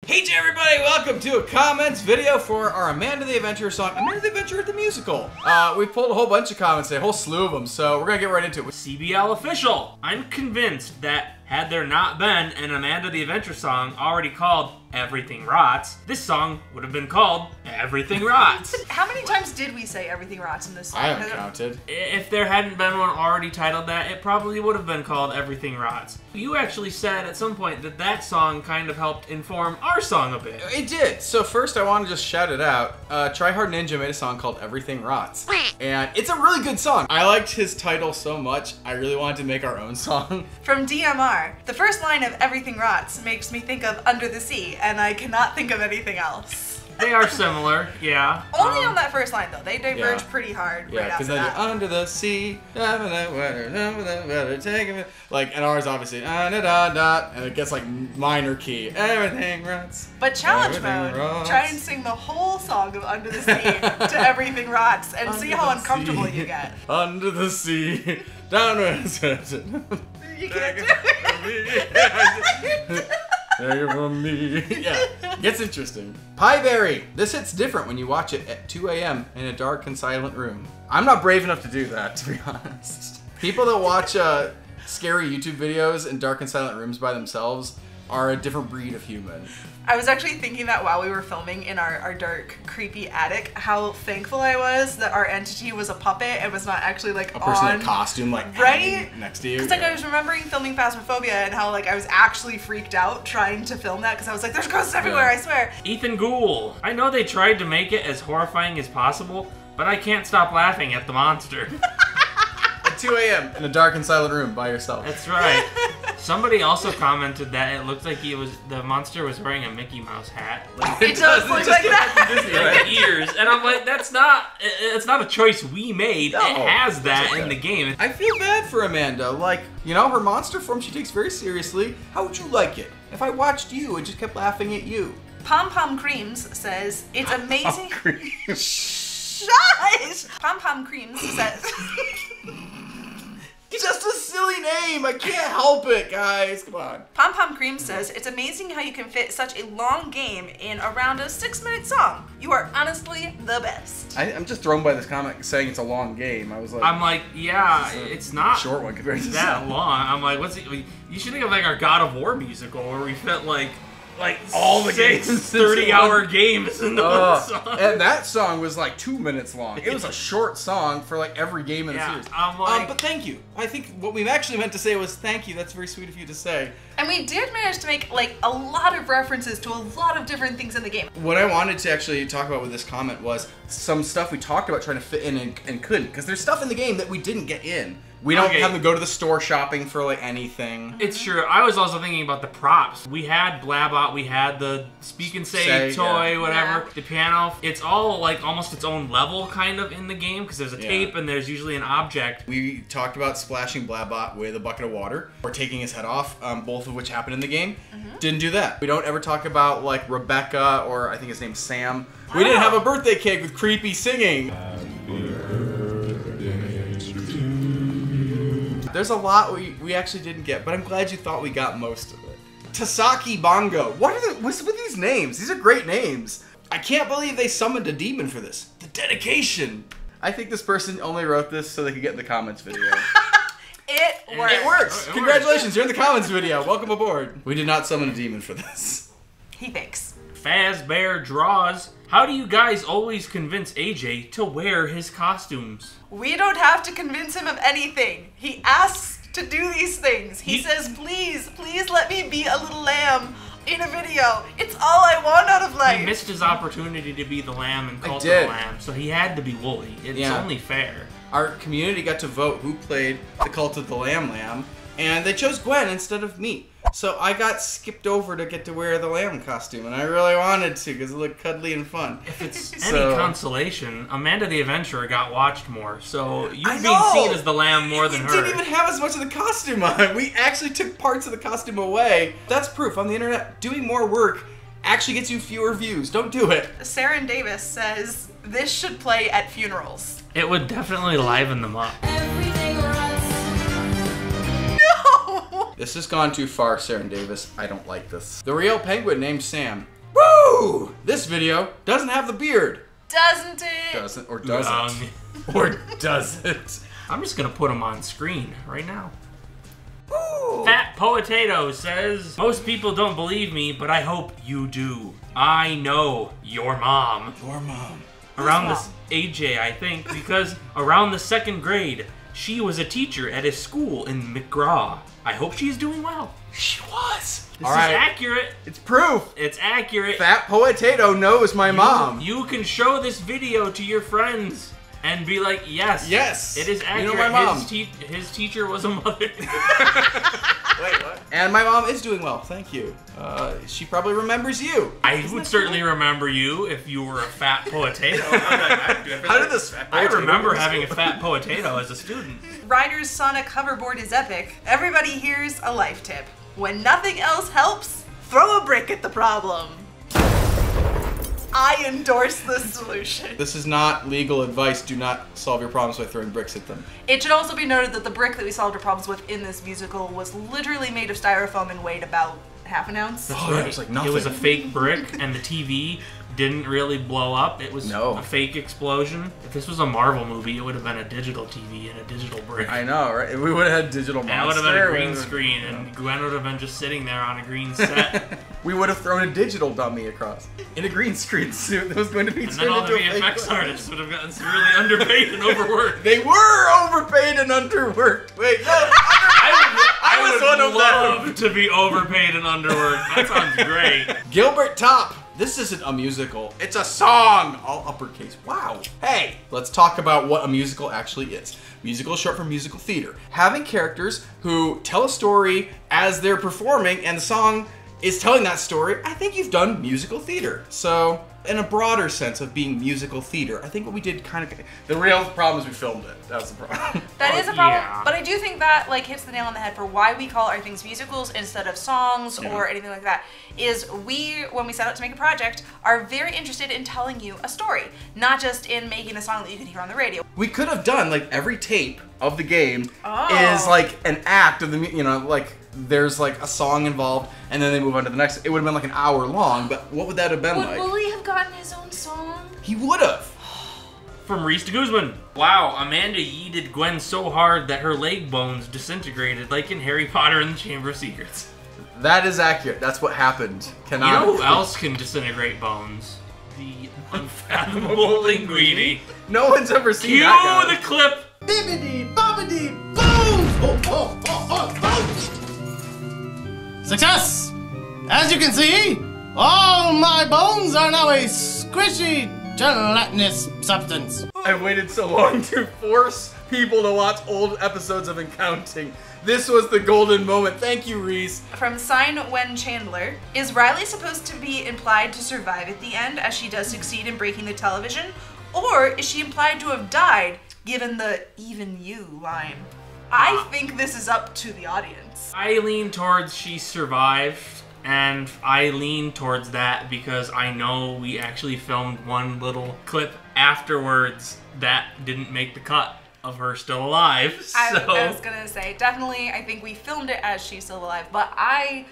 Hey everybody, welcome to a comments video for our Amanda the Adventurer song, Amanda the Adventurer the Musical. We pulled a whole bunch of comments today, a whole slew of them, so we're gonna get right into it. CBL official. I'm convinced that had there not been an Amanda the Adventurer song already called Everything Rots, this song would have been called Everything Rots. How many times did we say Everything Rots in this song? I haven't counted. If there hadn't been one already titled that, it probably would have been called Everything Rots. You actually said at some point that that song kind of helped inform our song a bit. It did. So first I want to just shout it out. Try Hard Ninja made a song called Everything Rots. And it's a really good song. I liked his title so much, I really wanted to make our own song. From DMR, the first line of Everything Rots makes me think of Under the Sea, and I cannot think of anything else. They are similar, yeah. Only on that first line though, they diverge yeah. pretty hard Yeah, right because after then that. under the sea, like, and ours obviously, and it gets like minor key. Everything rots. But challenge Everything mode, rots. try and sing the whole song of Under the Sea to Everything Rots and see how uncomfortable you get. Under the sea, down where it's You can't do it. for me. Yeah, gets interesting. Pieberry. This hits different when you watch it at 2 a.m. in a dark and silent room. I'm not brave enough to do that, to be honest. People that watch scary YouTube videos in dark and silent rooms by themselves are a different breed of human. I was actually thinking that while we were filming in our dark, creepy attic, how thankful I was that our entity was a puppet and was not actually like A person on in a costume, like, right next to you. Because like I was remembering filming Phasmophobia and how like I was actually freaked out trying to film that because I was like, there's ghosts everywhere, I swear. Ethan Ghoul. I know they tried to make it as horrifying as possible, but I can't stop laughing at the monster. At 2 a.m. in a dark and silent room by yourself. That's right. Somebody also commented that it looked like the monster was wearing a Mickey Mouse hat. Like, It does look like that. Disney, like ears, and I'm like, it's not a choice we made. No, it has that it's okay. in the game. I feel bad for Amanda. Like, you know, her monster form she takes very seriously. How would you like it if I watched you and just kept laughing at you? Pom Pom Creams says it's amazing. Shush! Pom Pom Creams says. It's just a silly name. I can't help it, guys. Come on. Pom Pom Cream says, it's amazing how you can fit such a long game in around a 6-minute song. You are honestly the best. I'm just thrown by this comment saying it's a long game. I was like, I'm like, yeah, it's not short one compared to that long. I'm like, what's it? You should think of like our God of War musical where we fit like all the 6 games 30-hour games in the one song. And that song was like 2 minutes long. It was a short song for like every game in the series. I'm like, but thank you. I think what we actually meant to say was thank you. That's very sweet of you to say. And we did manage to make like a lot of references to a lot of different things in the game. What I wanted to actually talk about with this comment was some stuff we talked about trying to fit in and couldn't, because there's stuff in the game that we didn't get in. We don't have to go to the store shopping for like anything. It's true. I was also thinking about the props. We had Blabot, we had the Speak and Say toy, whatever, the piano. It's all like almost its own level kind of in the game because there's a tape and there's usually an object. We talked about splashing Blabot with a bucket of water or taking his head off, both of which happen in the game. Didn't do that. We don't ever talk about like Rebecca or I think his name's Sam. We didn't have a birthday cake with creepy singing. There's a lot we actually didn't get, but I'm glad you thought we got most of it. Tasaki Bongo. What's with these names? These are great names. I can't believe they summoned a demon for this. The dedication. I think this person only wrote this so they could get in the comments video. It works. It works. Congratulations, you're in the comments video. Welcome aboard. We did not summon a demon for this. He thinks. Fazbear Draws. How do you guys always convince AJ to wear his costumes? We don't have to convince him of anything. He asks to do these things. He says, please, please let me be a little lamb in a video. It's all I want out of life. He missed his opportunity to be the lamb in Cult of the Lamb, so he had to be Wooly. It's only fair. Our community got to vote who played the Cult of the Lamb, and they chose Gwen instead of me. So I got skipped over to get to wear the lamb costume, and I really wanted to because it looked cuddly and fun. If it's any consolation, Amanda the Adventurer got watched more, so you've been seen as the lamb more than her. We didn't even have as much of the costume on. We actually took parts of the costume away. That's proof on the internet. Doing more work actually gets you fewer views. Don't do it. Saren Davis says, this should play at funerals. It would definitely liven them up. No! This has gone too far, Sarah Davis. I don't like this. The real penguin named Sam. Woo! This video doesn't have the beard. Doesn't it? Doesn't or doesn't. Or doesn't. I'm just gonna put him on screen right now. Ooh. Fat Potato says, most people don't believe me, but I hope you do. I know your mom. Your mom. Around this AJ, I think, because around the 2nd grade, she was a teacher at a school in McGraw. I hope she's doing well. She was. This is accurate. It's proof. It's accurate. Fat Potato knows my mom. You can show this video to your friends and be like, yes. Yes. It is accurate. You know my mom. His teacher was a mother. Wait, what? And my mom is doing well, thank you. She probably remembers you. I would certainly remember you if you were a fat potato. How did this fat I potato remember having a fat potato as a student. Ryder's Sonic hoverboard is epic. Everybody here's a life tip. When nothing else helps, throw a brick at the problem. I endorse this solution. This is not legal advice. Do not solve your problems by throwing bricks at them. It should also be noted that the brick that we solved our problems with in this musical was literally made of styrofoam and weighed about ½ an ounce. Oh, right. It was like nothing. It was a fake brick, and the TV didn't really blow up. It was a fake explosion. If this was a Marvel movie, it would have been a digital TV and a digital brick. I know, right? We would have had digital monster. And it would have been a green screen, and Gwen would have been just sitting there on a green set. We would have thrown a digital dummy across in a green screen suit that was going to be and then all the VFX artists would have gotten really underpaid and overworked. They were overpaid and underworked. Wait, no, I was one of them. Love to be overpaid and underworked. That sounds great. Gilbert Top. This isn't a musical. It's a song. All uppercase. Wow. Hey, let's talk about what a musical actually is. Musical is short for musical theater. Having characters who tell a story as they're performing and the song is telling that story, I think you've done musical theater. So, in a broader sense of being musical theater, I think what we did kind of... The real problem is we filmed it. That was the problem. That is a problem, yeah. but I do think that like hits the nail on the head for why we call our things musicals instead of songs or anything like that. Is we, when we set out to make a project, are very interested in telling you a story, not just in making a song that you can hear on the radio. We could have done, like, every tape of the game is like an act of the, you know, like there's like a song involved and then they move on to the next. It would have been like an hour long, but what would that have been like? Would Wooly have gotten his own song? He would have. From Reese to Guzman. Wow, Amanda yeeted Gwen so hard that her leg bones disintegrated like in Harry Potter and the Chamber of Secrets. That is accurate. That's what happened. You know who else can disintegrate bones? The unfathomable Linguini. No one's ever seen Cue that guy. the clip. Bibbidi bobbidi boom! Boom! Success! As you can see, all my bones are now a squishy, gelatinous substance. I waited so long to force people to watch old episodes of Encounting. This was the golden moment. Thank you, Reese. From Sign Wen Chandler, is Riley supposed to be implied to survive at the end as she does succeed in breaking the television? Or is she implied to have died, given the even you line? I think this is up to the audience. I lean towards she survived, and I lean towards that because I know we actually filmed one little clip afterwards that didn't make the cut of her still alive. So. I was gonna say, definitely, I think we filmed it as she's still alive, but I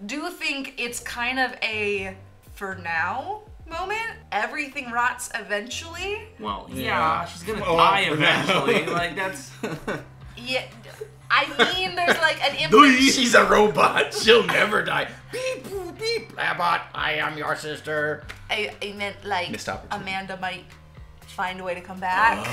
do think it's kind of a for now moment. Everything rots eventually. Well, yeah, she's gonna die eventually. Like, that's... Yeah, I mean, there's like an implication. She's a robot. She'll never die. Beep, boop, beep. Blabbot, I am your sister. I meant like Missed opportunity. Amanda might find a way to come back.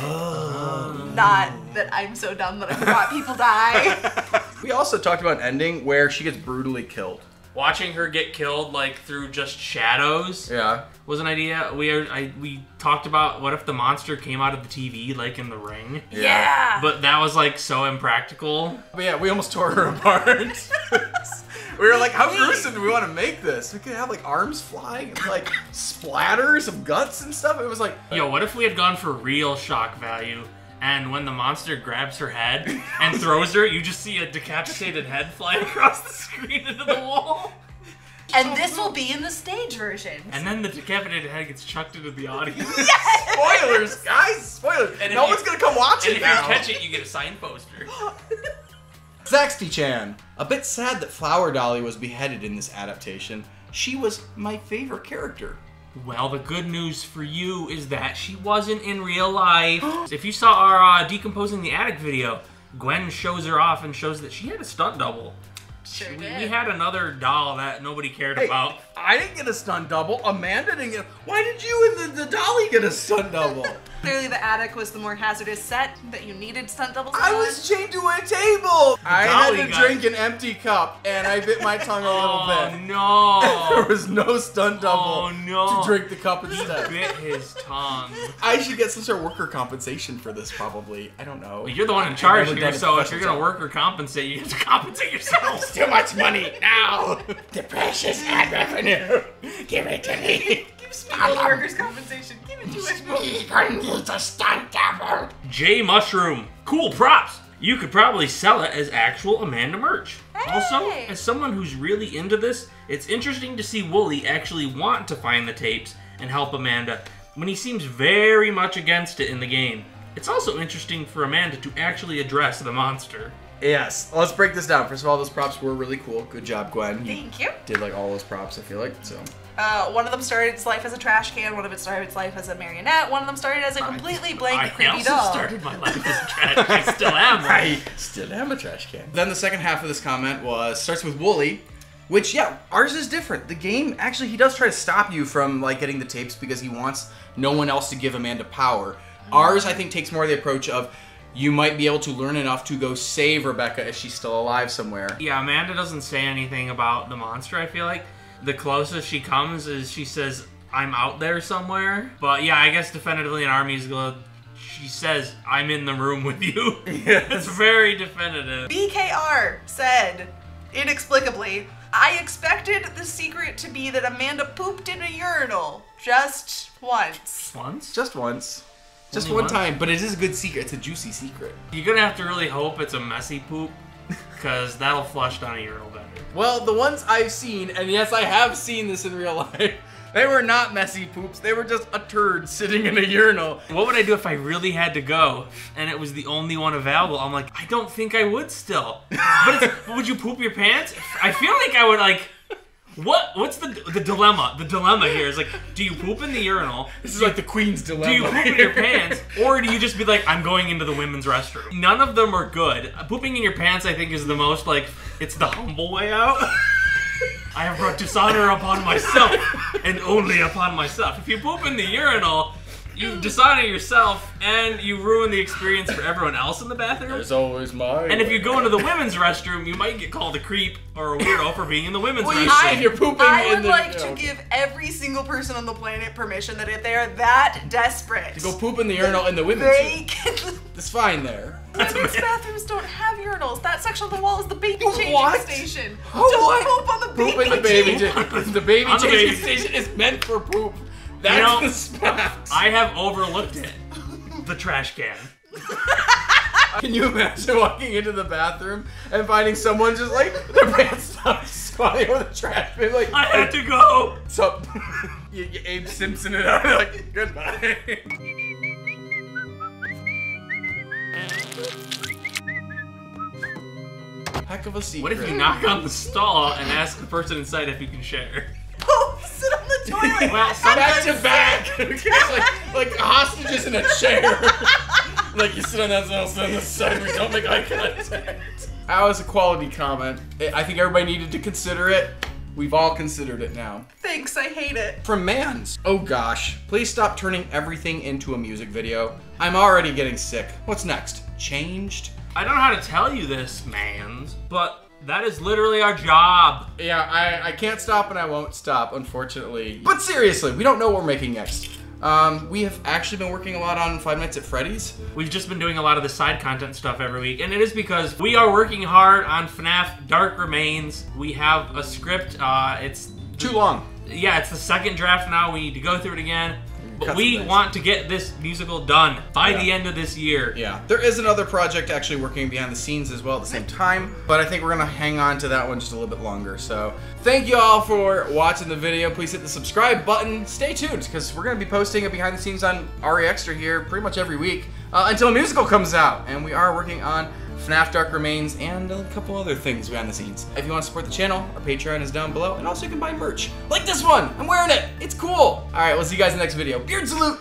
Not that I'm so dumb that I forgot people die. We also talked about an ending where she gets brutally killed. Watching her get killed, like, through just shadows was an idea. We talked about what if the monster came out of the TV, like, in The Ring. Yeah. But that was, like, so impractical. But yeah, we almost tore her apart. We were like, how gruesome do we want to make this? We could have, like, arms flying and, like, splatters of guts and stuff. It was like... Yo, what if we had gone for real shock value? And when the monster grabs her head and throws her, you just see a decapitated head fly across the screen into the wall. And this will be in the stage version. And then the decapitated head gets chucked into the audience. Yes! Spoilers, guys! Spoilers! And no one's gonna come watch and it if now. you catch it, you get a signed poster. Zaxty-chan. A bit sad that Flower Dolly was beheaded in this adaptation. She was my favorite character. Well, the good news for you is that she wasn't in real life. If you saw our Decomposing the Attic video, Gwen shows her off and shows that she had a stunt double. Sure We did. had another doll that nobody cared about. I didn't get a stunt double. Amanda didn't get. Why did you and the dolly get a stunt double? Clearly the attic was the more hazardous set that you needed stunt doubles I on. was chained to a table. I had dolly to got- drink an empty cup, and I bit my tongue a little Oh bit. no! There was no stunt double Oh no! to drink the cup He instead. bit his tongue. I should get some sort of worker compensation for this, probably. I don't know. Well, you're the one in I've charge never here, done a so if professional you're gonna job. work or compensate, you have to compensate yourself. Too much money now. The precious ad revenue. Give it to me. Give Smeagol the workers' compensation. Give it to him. J Mushroom. Cool props. You could probably sell it as actual Amanda merch. Hey. Also, as someone who's really into this, it's interesting to see Wooly actually want to find the tapes and help Amanda when he seems very much against it in the game. It's also interesting for Amanda to actually address the monster. Yes. Let's break this down. First of all, those props were really cool. Good job, Gwen. You Thank you. did like all those props, I feel like. So. One of them started its life as a trash can, one of it started its life as a marionette, one of them started as a completely blank, creepy also doll. started my life as a trash. I still am. I still am a trash can. Then the second half of this comment starts with Wooly, which, yeah, ours is different. The game, actually, he does try to stop you from, like, getting the tapes because he wants no one else to give Amanda power. Ours, I think, takes more of the approach of you might be able to learn enough to go save Rebecca if she's still alive somewhere. Yeah, Amanda doesn't say anything about the monster, I feel like. The closest she comes is she says, I'm out there somewhere. But yeah, I guess definitively in our musical, she says, I'm in the room with you. Yes. It's very definitive. BKR said, inexplicably, I expected the secret to be that Amanda pooped in a urinal. Just once. Once? Just once. Just Only one once? time, but it is a good secret. It's a juicy secret. You're gonna have to really hope it's a messy poop, because that'll flush down a urinal better. Well, the ones I've seen, and yes, I have seen this in real life, they were not messy poops. They were just a turd sitting in a urinal. What would I do if I really had to go and it was the only one available? I'm like, I don't think I would still. But would you poop your pants? I feel like I would like. What's the dilemma? The dilemma here is like, do you poop in the urinal? This is like the Queen's dilemma. Do you poop in your pants? Or do you just be like, I'm going into the women's restroom? None of them are good. Pooping in your pants, I think, is the most like, it's the humble way out. I have brought dishonor upon myself, and only upon myself. If you poop in the urinal, you dishonor yourself, and you ruin the experience for everyone else in the bathroom. There's always mine. And if you go into the women's restroom, you might get called a creep or a weirdo for being in the women's Well, restroom. if you're pooping I in would the... like to okay. give every single person on the planet permission that if they are that desperate, To go poop in the urinal in the women's they room. can... It's fine there. Women's bathrooms don't have urinals. That section of the wall is the baby changing What? station. Oh, Don't what? poop on the baby Poop in the baby changing. The baby On the changing baby. station is meant for poop. That's You know, the specs. I have overlooked it. The trash can. Can you imagine walking into the bathroom and finding someone just like their pants down squatting over the trash bin like, I had to go. what's up? you Abe Simpson it out like, goodbye. Heck of a secret. What if you knock on the stall and ask the person inside if you can share? Oh, sit on the toilet. Well, Back sometimes to back! It's like hostages in a chair. Like you sit on that zone, sit on the side, we don't make eye contact. That was a quality comment. I think everybody needed to consider it. We've all considered it now. Thanks, I hate it. From Mans. Oh gosh, please stop turning everything into a music video. I'm already getting sick. What's next? Changed? I don't know how to tell you this, mans, but that is literally our job. Yeah, I can't stop and I won't stop, unfortunately. But seriously, we don't know what we're making next. We have actually been working a lot on Five Nights at Freddy's. We've just been doing a lot of the side content stuff every week, and it is because we are working hard on FNAF Dark Remains. We have a script, it's... Too long. Yeah, it's the second draft now, we need to go through it again. But Cut we some things. want to get this musical done by Yeah. the end of this year. Yeah, there is another project actually working behind the scenes as well at the same time, but I think we're gonna hang on to that one just a little bit longer. So thank you all for watching the video. Please hit the subscribe button. Stay tuned because we're gonna be posting a behind the scenes on RE Xtra here pretty much every week until a musical comes out, and we are working on FNAF Dark Remains, and a couple other things behind the scenes. If you want to support the channel, our Patreon is down below, and also you can buy merch. Like this one! I'm wearing it! It's cool! Alright, we'll see you guys in the next video. Beard salute!